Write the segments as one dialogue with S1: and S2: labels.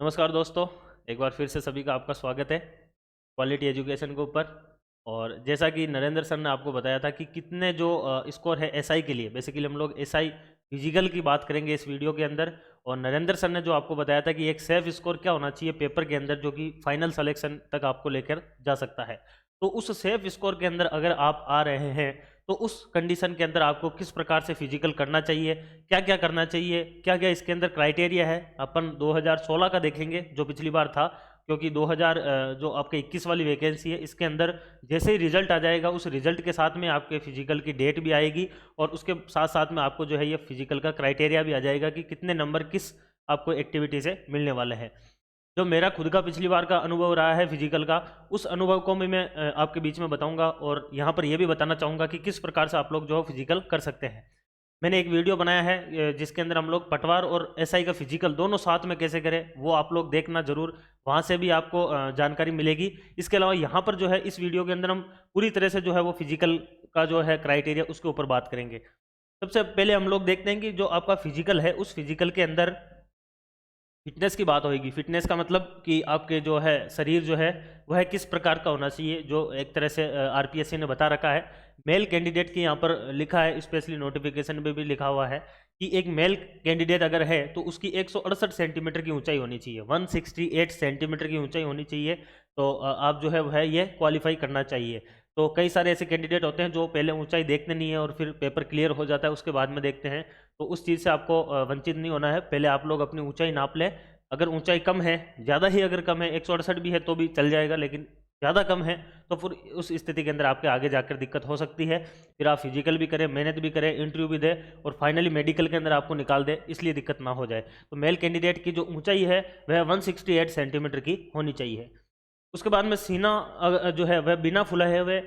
S1: नमस्कार दोस्तों, एक बार फिर से सभी का आपका स्वागत है क्वालिटी एजुकेशन के ऊपर। और जैसा कि नरेंद्र सर ने आपको बताया था कि कितने जो स्कोर है एसआई के लिए, बेसिकली हम लोग एसआई फिजिकल की बात करेंगे इस वीडियो के अंदर। और नरेंद्र सर ने जो आपको बताया था कि एक सेफ स्कोर क्या होना चाहिए पेपर के अंदर जो कि फाइनल सिलेक्शन तक आपको लेकर जा सकता है। तो उस सेफ स्कोर के अंदर अगर आप आ रहे हैं तो उस कंडीशन के अंदर आपको किस प्रकार से फिजिकल करना चाहिए, क्या क्या करना चाहिए, क्या क्या इसके अंदर क्राइटेरिया है, अपन 2016 का देखेंगे जो पिछली बार था। क्योंकि 2000 जो आपके 21 वाली वैकेंसी है इसके अंदर जैसे ही रिजल्ट आ जाएगा उस रिजल्ट के साथ में आपके फिजिकल की डेट भी आएगी और उसके साथ साथ में आपको जो है ये फिजिकल का क्राइटेरिया भी आ जाएगा कि कितने नंबर किस आपको एक्टिविटी से मिलने वाले हैं। जो मेरा खुद का पिछली बार का अनुभव रहा है फिजिकल का, उस अनुभव को भी मैं आपके बीच में बताऊंगा और यहाँ पर यह भी बताना चाहूँगा कि किस प्रकार से आप लोग जो फिजिकल कर सकते हैं। मैंने एक वीडियो बनाया है जिसके अंदर हम लोग पटवार और एसआई का फिजिकल दोनों साथ में कैसे करें, वो आप लोग देखना जरूर, वहाँ से भी आपको जानकारी मिलेगी। इसके अलावा यहाँ पर जो है इस वीडियो के अंदर हम पूरी तरह से जो है वो फिजिकल का जो है क्राइटेरिया उसके ऊपर बात करेंगे। सबसे पहले हम लोग देखते हैं कि जो आपका फिजिकल है उस फिजिकल के अंदर फिटनेस की बात होगी। फिटनेस का मतलब कि आपके जो है शरीर जो है वह किस प्रकार का होना चाहिए, जो एक तरह से आरपीएससी ने बता रखा है। मेल कैंडिडेट की यहाँ पर लिखा है, स्पेशली नोटिफिकेशन में भी लिखा हुआ है कि एक मेल कैंडिडेट अगर है तो उसकी 168 सेंटीमीटर की ऊंचाई होनी चाहिए, 168 सेंटीमीटर की ऊंचाई होनी चाहिए। तो आप जो है वह ये क्वालिफाई करना चाहिए। तो कई सारे ऐसे कैंडिडेट होते हैं जो पहले ऊंचाई देखते नहीं है और फिर पेपर क्लियर हो जाता है उसके बाद में देखते हैं। तो उस चीज़ से आपको वंचित नहीं होना है, पहले आप लोग अपनी ऊंचाई नाप लें। अगर ऊंचाई कम है, ज़्यादा ही अगर कम है, 168 भी है तो भी चल जाएगा, लेकिन ज़्यादा कम है तो फिर उस स्थिति के अंदर आपके आगे जाकर दिक्कत हो सकती है। फिर आप फिजिकल भी करें, मेहनत भी करें, इंटरव्यू भी दें और फाइनली मेडिकल के अंदर आपको निकाल दे, इसलिए दिक्कत ना हो जाए। तो मेल कैंडिडेट की जो ऊंचाई है वह 168 सेंटीमीटर की होनी चाहिए। उसके बाद में सीना जो है वह बिना फुलाए हुए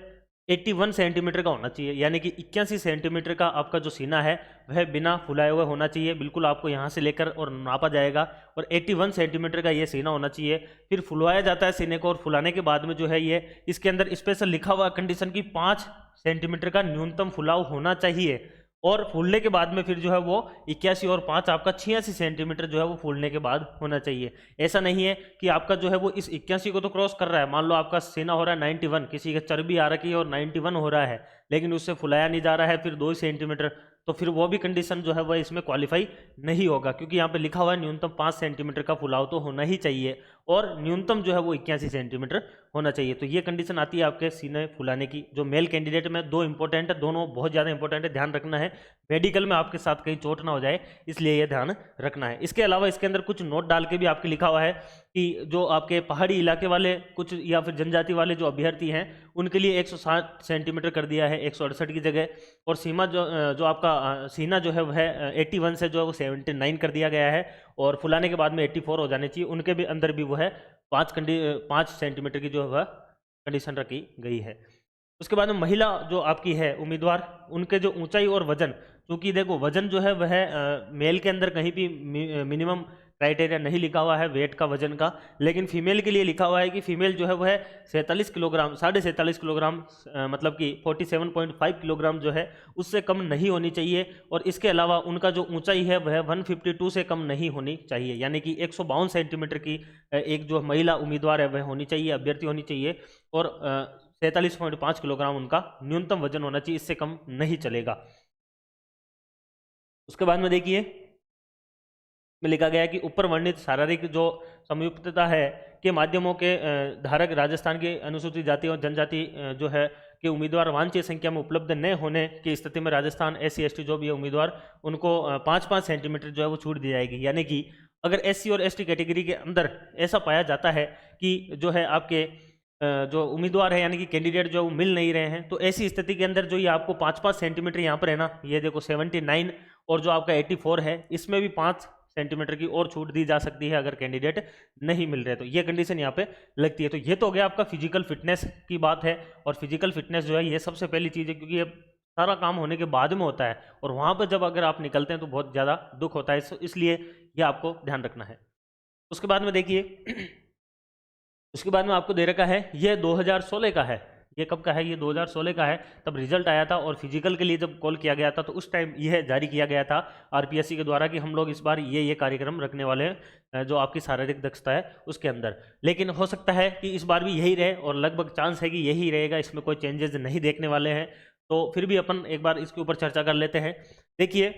S1: 81 सेंटीमीटर का होना चाहिए, यानी कि 81 सेंटीमीटर का आपका जो सीना है वह बिना फुलाए हुए होना चाहिए। बिल्कुल आपको यहाँ से लेकर और नापा जाएगा और 81 सेंटीमीटर का ये सीना होना चाहिए। फिर फुलवाया जाता है सीने को और फुलाने के बाद में जो है ये इसके अंदर स्पेशल लिखा हुआ कंडीशन की 5 सेंटीमीटर का न्यूनतम फुलाव होना चाहिए। और फूलने के बाद में फिर जो है वो 81 और 5 आपका 86 सेंटीमीटर जो है वो फूलने के बाद होना चाहिए। ऐसा नहीं है कि आपका जो है वो इस 81 को तो क्रॉस कर रहा है, मान लो आपका सीना हो रहा है 91, किसी का चर्बी आ रखी है और 91 हो रहा है लेकिन उससे फुलाया नहीं जा रहा है फिर 2 सेंटीमीटर, तो फिर वो भी कंडीशन जो है वह इसमें क्वालिफाई नहीं होगा, क्योंकि यहाँ पे लिखा हुआ है न्यूनतम 5 सेंटीमीटर का फुलाव तो होना ही चाहिए और न्यूनतम जो है वो 81 सेंटीमीटर होना चाहिए। तो ये कंडीशन आती है आपके सीने फुलाने की। जो मेल कैंडिडेट में दो इंपॉर्टेंट है, दोनों बहुत ज़्यादा इंपॉर्टेंट है, ध्यान रखना है। मेडिकल में आपके साथ कहीं चोट ना हो जाए इसलिए ये ध्यान रखना है। इसके अलावा इसके अंदर कुछ नोट डाल के भी आपके लिखा हुआ है कि जो आपके पहाड़ी इलाके वाले कुछ या फिर जनजाति वाले जो अभ्यर्थी हैं उनके लिए 160 सेंटीमीटर कर दिया है 168 की जगह। और सीमा जो आपका सीना जो है वह 81 से जो है वो 79 कर दिया गया है और फुलाने के बाद में 84 हो जाने चाहिए। उनके भी अंदर भी वो है 5 सेंटीमीटर की जो है वह कंडीशन रखी गई है। उसके बाद में महिला जो आपकी है उम्मीदवार, उनके जो ऊंचाई और वजन, क्योंकि देखो वजन जो है वह मेल के अंदर कहीं भी मिनिमम क्राइटेरिया नहीं लिखा हुआ है वेट का, वजन का, लेकिन फीमेल के लिए लिखा हुआ है कि फीमेल जो है वह 47 किलोग्राम, 47.5 किलोग्राम, मतलब कि 47.5 किलोग्राम जो है उससे कम नहीं होनी चाहिए। और इसके अलावा उनका जो ऊंचाई है वह 152 से कम नहीं होनी चाहिए, यानी कि 152 सेंटीमीटर की एक जो महिला उम्मीदवार है वह होनी चाहिए, अभ्यर्थी होनी चाहिए। और 43.5 किलोग्राम उनका न्यूनतम वजन होना चाहिए, इससे कम नहीं चलेगा। उसके बाद में देखिए में लिखा गया है कि ऊपर वर्णित शारीरिक जो संयुक्तता है के माध्यमों के धारक राजस्थान की अनुसूचित जाति और जनजाति जो है कि उम्मीदवार वांछित संख्या में उपलब्ध न होने की स्थिति में राजस्थान SC ST जो भी है उम्मीदवार उनको 5-5 सेंटीमीटर जो है वो छूट दी जाएगी। यानी कि अगर SC और ST कैटेगरी के अंदर ऐसा पाया जाता है कि जो है आपके जो उम्मीदवार है यानी कि कैंडिडेट जो वो मिल नहीं रहे हैं, तो ऐसी स्थिति के अंदर जो ये आपको 5-5 सेंटीमीटर यहाँ पर है ना, ये देखो 79 और जो आपका 84 है इसमें भी 5 सेंटीमीटर की और छूट दी जा सकती है अगर कैंडिडेट नहीं मिल रहे, तो ये कंडीशन यहाँ पे लगती है। तो ये तो हो गया आपका फिजिकल फिटनेस की बात है। और फिजिकल फिटनेस जो है ये सबसे पहली चीज़ है, क्योंकि ये सारा काम होने के बाद में होता है और वहाँ पर जब अगर आप निकलते हैं तो बहुत ज़्यादा दुख होता है, इसलिए ये आपको ध्यान रखना है। उसके बाद में देखिए उसके बाद में आपको दे रखा है, यह 2016 का है, ये कब का है, ये 2016 का है, तब रिजल्ट आया था और फिजिकल के लिए जब कॉल किया गया था तो उस टाइम यह जारी किया गया था आरपीएससी के द्वारा कि हम लोग इस बार ये कार्यक्रम रखने वाले हैं जो आपकी शारीरिक दक्षता है उसके अंदर। लेकिन हो सकता है कि इस बार भी यही रहे और लगभग चांस है कि यही रहेगा, इसमें कोई चेंजेस नहीं देखने वाले हैं। तो फिर भी अपन एक बार इसके ऊपर चर्चा कर लेते हैं। देखिए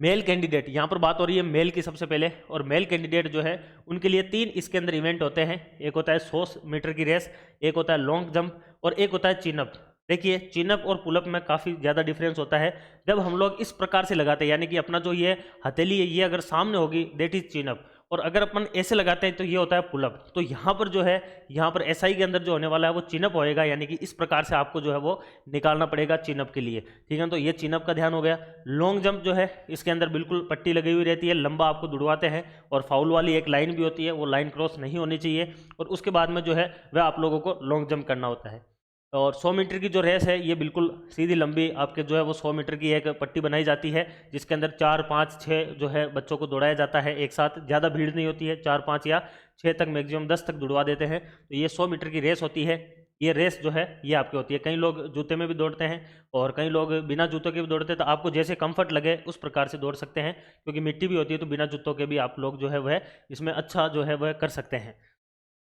S1: मेल कैंडिडेट, यहाँ पर बात हो रही है मेल की सबसे पहले, और मेल कैंडिडेट जो है उनके लिए 3 इसके अंदर इवेंट होते हैं। एक होता है 100 मीटर की रेस, एक होता है लॉन्ग जंप और एक होता है चिनअप। देखिए चिनअप और पुलअप में काफ़ी ज़्यादा डिफरेंस होता है। जब हम लोग इस प्रकार से लगाते हैं, यानी कि अपना जो ये हथेली है ये अगर सामने होगी दैट इज चिनअप, और अगर अपन ऐसे लगाते हैं तो ये होता है पुलअप। तो यहाँ पर जो है, यहाँ पर एसआई के अंदर जो होने वाला है वो चिनअप होएगा, यानी कि इस प्रकार से आपको जो है वो निकालना पड़ेगा चिनअप के लिए, ठीक है। तो ये चिनअप का ध्यान हो गया। लॉन्ग जंप जो है इसके अंदर बिल्कुल पट्टी लगी हुई रहती है, लंबा आपको दुड़वाते हैं, और फाउल वाली एक लाइन भी होती है, वो लाइन क्रॉस नहीं होनी चाहिए, और उसके बाद में जो है वह आप लोगों को लॉन्ग जंप करना होता है। और 100 मीटर की जो रेस है ये बिल्कुल सीधी लंबी आपके जो है वो 100 मीटर की एक पट्टी बनाई जाती है, जिसके अंदर 4, 5, 6 जो है बच्चों को दौड़ाया जाता है एक साथ। ज़्यादा भीड़ नहीं होती है, 4, 5 या 6 तक, मैक्सिमम 10 तक दौड़वा देते हैं। तो ये 100 मीटर की रेस होती है। ये रेस जो है ये आपकी होती है। कई लोग जूते में भी दौड़ते हैं और कई लोग बिना जूतों के भी दौड़ते हैं, तो आपको जैसे कंफर्ट लगे उस प्रकार से दौड़ सकते हैं, क्योंकि मिट्टी भी होती है तो बिना जूतों के भी आप लोग जो है वह इसमें अच्छा जो है वह कर सकते हैं।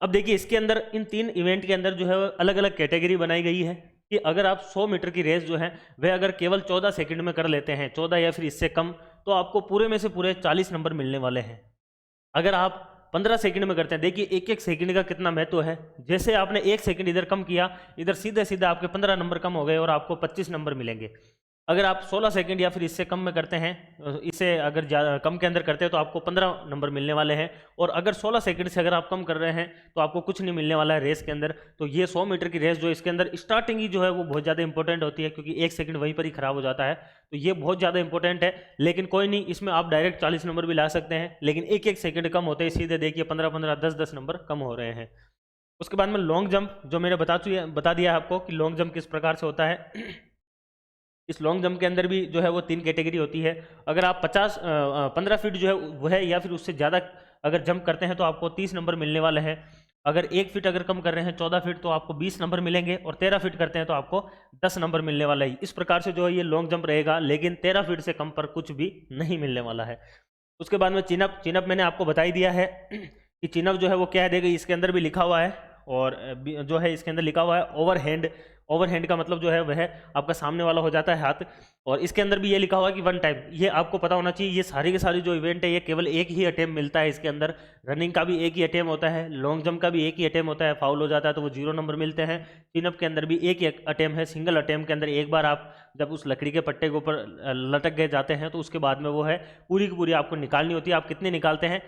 S1: अब देखिए इसके अंदर इन 3 इवेंट के अंदर जो है अलग अलग कैटेगरी बनाई गई है कि अगर आप 100 मीटर की रेस जो है वह अगर केवल 14 सेकंड में कर लेते हैं, 14 या फिर इससे कम, तो आपको पूरे में से पूरे 40 नंबर मिलने वाले हैं। अगर आप 15 सेकंड में करते हैं, देखिए एक एक सेकंड का कितना महत्व है। जैसे आपने 1 सेकंड इधर कम किया, इधर सीधे सीधे आपके 15 नंबर कम हो गए और आपको 25 नंबर मिलेंगे। अगर आप 16 सेकंड या फिर इससे कम में करते हैं, इससे अगर ज़्यादा कम के अंदर करते हैं तो आपको 15 नंबर मिलने वाले हैं, और अगर 16 सेकंड से अगर आप कम कर रहे हैं तो आपको कुछ नहीं मिलने वाला है रेस के अंदर। तो ये 100 मीटर की रेस जो इसके अंदर स्टार्टिंग ही जो है वो बहुत ज़्यादा इंपॉर्टेंट होती है, क्योंकि 1 सेकंड वहीं पर ही खराब हो जाता है। तो ये बहुत ज़्यादा इंपॉर्टेंट है, लेकिन कोई नहीं, इसमें आप डायरेक्ट 40 नंबर भी ला सकते हैं, लेकिन एक एक सेकंड कम होते हैं, सीधे देखिए 15-15, 10-10 नंबर कम हो रहे हैं। उसके बाद में लॉन्ग जंप, जो मैंने बता दिया है आपको कि लॉन्ग जंप किस प्रकार से होता है। इस लॉन्ग जंप के अंदर भी जो है वो 3 कैटेगरी होती है। अगर आप 15 फीट जो है वह है या फिर उससे ज़्यादा अगर जंप करते हैं तो आपको 30 नंबर मिलने वाले हैं। अगर 1 फीट अगर कम कर रहे हैं 14 फीट तो आपको 20 नंबर मिलेंगे, और 13 फीट करते हैं तो आपको 10 नंबर मिलने वाला है। इस प्रकार से जो है ये लॉन्ग जंप रहेगा, लेकिन 13 फीट से कम पर कुछ भी नहीं मिलने वाला है। उसके बाद में चिनअप, चिनअप मैंने आपको बता ही दिया है कि चिनअप जो है वो क्या है, देखिए इसके अंदर भी लिखा हुआ है, और जो है इसके अंदर लिखा हुआ है ओवरहैंड। ओवरहैंड का मतलब जो है वह आपका सामने वाला हो जाता है हाथ, और इसके अंदर भी ये लिखा हुआ है कि 1 टाइम। ये आपको पता होना चाहिए, ये सारी के सारी जो इवेंट है ये केवल एक ही अटेम्प्ट मिलता है इसके अंदर। रनिंग का भी एक ही अटेम्प्ट होता है, लॉन्ग जंप का भी एक ही अटेम्प्ट होता है, फाउल हो जाता है तो वो 0 नंबर मिलते हैं। चिनअप के अंदर भी एक ही अटेम्प्ट है, सिंगल अटेम्प्ट के अंदर एक बार आप जब उस लकड़ी के पट्टे के ऊपर लटक गए जाते हैं तो उसके बाद में वो है पूरी की पूरी आपको निकालनी होती है। आप कितने निकालते हैं,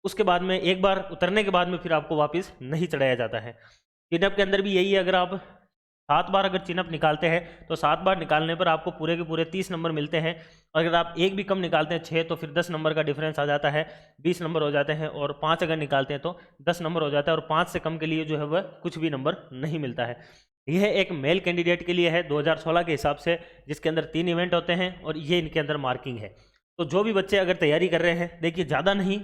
S1: उसके बाद में एक बार उतरने के बाद में फिर आपको वापस नहीं चढ़ाया जाता है। चिनअप के अंदर भी यही है, अगर आप 7 बार अगर चिनअप निकालते हैं तो 7 बार निकालने पर आपको पूरे के पूरे 30 नंबर मिलते हैं। अगर आप एक भी कम निकालते हैं 6, तो फिर 10 नंबर का डिफरेंस आ जाता है, 20 नंबर हो जाते हैं, और 5 अगर निकालते हैं तो 10 नंबर हो जाता है, और 5 से कम के लिए जो है वह कुछ भी नंबर नहीं मिलता है। यह एक मेल कैंडिडेट के लिए है 2016 के हिसाब से, जिसके अंदर 3 इवेंट होते हैं और ये इनके अंदर मार्किंग है। तो जो भी बच्चे अगर तैयारी कर रहे हैं, देखिए ज़्यादा नहीं,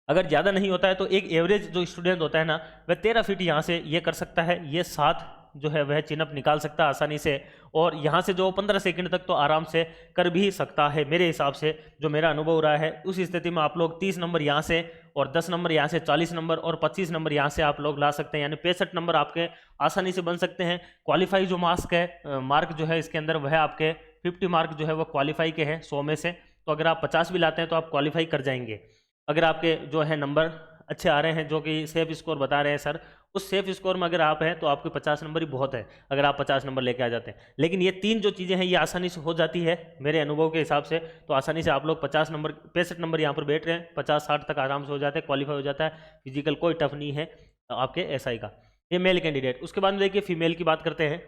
S1: अगर ज़्यादा नहीं होता है तो एक एवरेज जो स्टूडेंट होता है ना, वह 13 फीट यहाँ से ये कर सकता है, ये 7 जो है वह चिनअप निकाल सकता है आसानी से, और यहाँ से जो 15 सेकंड तक तो आराम से कर भी सकता है मेरे हिसाब से, जो मेरा अनुभव रहा है। उस स्थिति में आप लोग 30 नंबर यहाँ से, और 10 नंबर यहाँ से, 40 नंबर और 25 नंबर यहाँ से आप लोग ला सकते हैं, यानी 65 नंबर आपके आसानी से बन सकते हैं। क्वालिफाई जो मार्क जो है इसके अंदर वह आपके 50 मार्क जो है वह क्वालिफाई के हैं 100 में से। तो अगर आप 50 भी लाते हैं तो आप क्वालिफाई कर जाएंगे। अगर आपके जो है नंबर अच्छे आ रहे हैं, जो कि सेफ स्कोर बता रहे हैं सर, उस सेफ स्कोर में अगर आप हैं तो आपके 50 नंबर ही बहुत है, अगर आप 50 नंबर लेके आ जाते हैं। लेकिन ये 3 जो चीज़ें हैं ये आसानी से हो जाती है मेरे अनुभव के हिसाब से, तो आसानी से आप लोग 50 नंबर 65 नंबर यहाँ पर बैठ रहे हैं, 50-60 तक आराम से हो जाते हैं, क्वालिफाई हो जाता है। फिजिकल कोई टफ नहीं है आपके एसआई का। ये मेल कैंडिडेट। उसके बाद में देखिए फीमेल की बात करते हैं।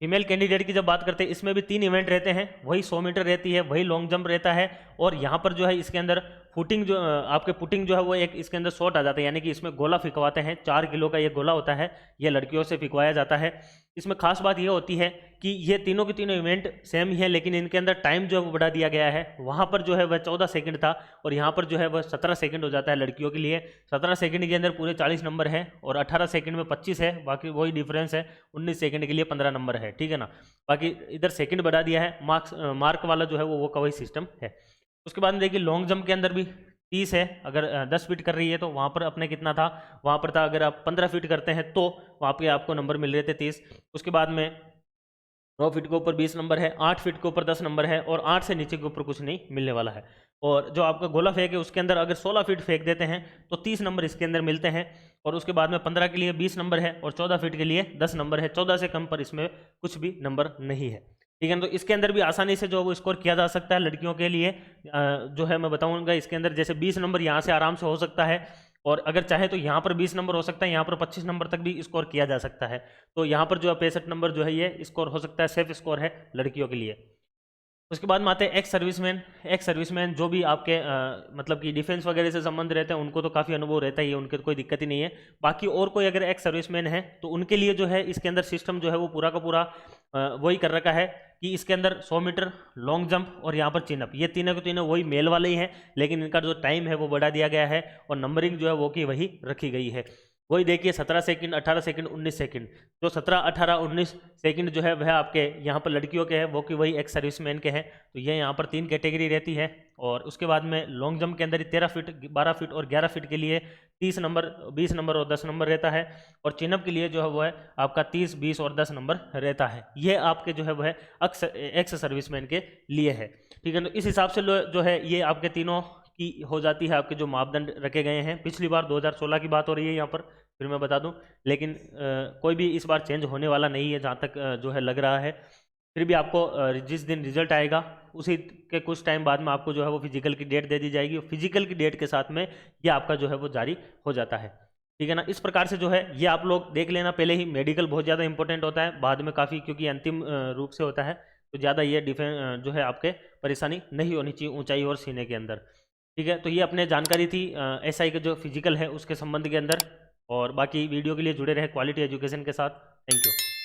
S1: फीमेल कैंडिडेट की जब बात करते हैं, इसमें भी 3 इवेंट रहते हैं, वही 100 मीटर रहती है, वही लॉन्ग जंप रहता है, और यहाँ पर जो है इसके अंदर फुटिंग जो आपके पुटिंग जो है वो एक इसके अंदर शॉट आ जाता है, यानी कि इसमें गोला फिकवाते हैं। 4 किलो का ये गोला होता है, ये लड़कियों से फिकवाया जाता है। इसमें खास बात ये होती है कि ये तीनों के तीनों इवेंट सेम ही है, लेकिन इनके अंदर टाइम जो है वो बढ़ा दिया गया है। वहाँ पर जो है वह 14 सेकंड था और यहाँ पर जो है वह 17 सेकंड हो जाता है लड़कियों के लिए। 17 सेकंड के अंदर पूरे 40 नंबर है और 18 सेकंड में 25 है, बाकी वही डिफरेंस है। 19 सेकंड के लिए 15 नंबर है, ठीक है ना। बाकी इधर सेकंड बढ़ा दिया है, मार्क वाला जो है वो का वही सिस्टम है। उसके बाद में देखिए लॉन्ग जंप के अंदर भी 30 है। अगर 10 फीट कर रही है तो वहाँ पर अपने कितना था, वहाँ पर था अगर आप 15 फीट करते हैं तो वहाँ पे आपको नंबर मिल रहे थे 30। उसके बाद में 9 फीट के ऊपर 20 नंबर है, 8 फीट के ऊपर 10 नंबर है और 8 से नीचे के ऊपर कुछ नहीं मिलने वाला है। और जो आपका गोला फेंक है उसके अंदर अगर 16 फीट फेंक देते हैं तो 30 नंबर इसके अंदर मिलते हैं। और उसके बाद में 15 के लिए 20 नंबर है और 14 फीट के लिए 10 नंबर है। 14 से कम पर इसमें कुछ भी नंबर नहीं है, ठीक है। तो इसके अंदर भी आसानी से जो वो स्कोर किया जा सकता है लड़कियों के लिए। जो है मैं बताऊंगा इसके अंदर, जैसे 20 नंबर यहाँ से आराम से हो सकता है और अगर चाहे तो यहाँ पर 20 नंबर हो सकता है, यहाँ पर 25 नंबर तक भी स्कोर किया जा सकता है। तो यहाँ पर जो है 65 नंबर जो है ये स्कोर हो सकता है, सेफ स्कोर है लड़कियों के लिए। उसके बाद में आते हैं एक्स सर्विसमैन। एक्स सर्विसमैन जो भी आपके मतलब कि डिफेंस वगैरह से संबंध रहते हैं उनको तो काफ़ी अनुभव रहता ही है, उनके तो कोई दिक्कत ही नहीं है। बाकी और कोई अगर एक्स सर्विसमैन है तो उनके लिए जो है इसके अंदर सिस्टम जो है वो पूरा का पूरा वही कर रखा है कि इसके अंदर 100 मीटर लॉन्ग जंप और यहाँ पर चिनअप, ये तीनों के तीनों वही मेल वाले ही हैं, लेकिन इनका जो टाइम है वो बढ़ा दिया गया है और नंबरिंग जो है वो की वही रखी गई है। वही देखिए 17 सेकंड, 18 सेकंड, 19 सेकंड। जो 17, 18, 19 सेकंड जो है वह आपके यहाँ पर लड़कियों के हैं, वो कि वही एक्स सर्विसमैन के हैं। तो ये यहाँ पर 3 कैटेगरी रहती है। और उसके बाद में लॉन्ग जंप के अंदर 13 फीट, 12 फीट और 11 फीट के लिए 30 नंबर, 20 नंबर और 10 नंबर रहता है। और चिनअप के लिए जो है वो है आपका 30, 20 और 10 नंबर रहता है। ये आपके जो है वह एक्स सर्विसमैन के लिए है, ठीक है। तो इस हिसाब से जो है ये आपके तीनों की हो जाती है, आपके जो मापदंड रखे गए हैं। पिछली बार 2016 की बात हो रही है यहाँ पर, फिर मैं बता दूं, लेकिन कोई भी इस बार चेंज होने वाला नहीं है जहाँ तक जो है लग रहा है। फिर भी आपको जिस दिन रिजल्ट आएगा उसी के कुछ टाइम बाद में आपको जो है वो फिजिकल की डेट दे दी जाएगी। फिजिकल की डेट के साथ में ये आपका जो है वो जारी हो जाता है, ठीक है ना। इस प्रकार से जो है ये आप लोग देख लेना। पहले ही मेडिकल बहुत ज़्यादा इंपॉर्टेंट होता है, बाद में काफ़ी, क्योंकि अंतिम रूप से होता है, तो ज़्यादा ये डिफेंस जो है आपके परेशानी नहीं होनी चाहिए ऊंचाई और सीने के अंदर, ठीक है। तो ये अपने जानकारी थी एसआई के जो फिजिकल है उसके संबंध के अंदर। और बाकी वीडियो के लिए जुड़े रहे क्वालिटी एजुकेशन के साथ। Thank you.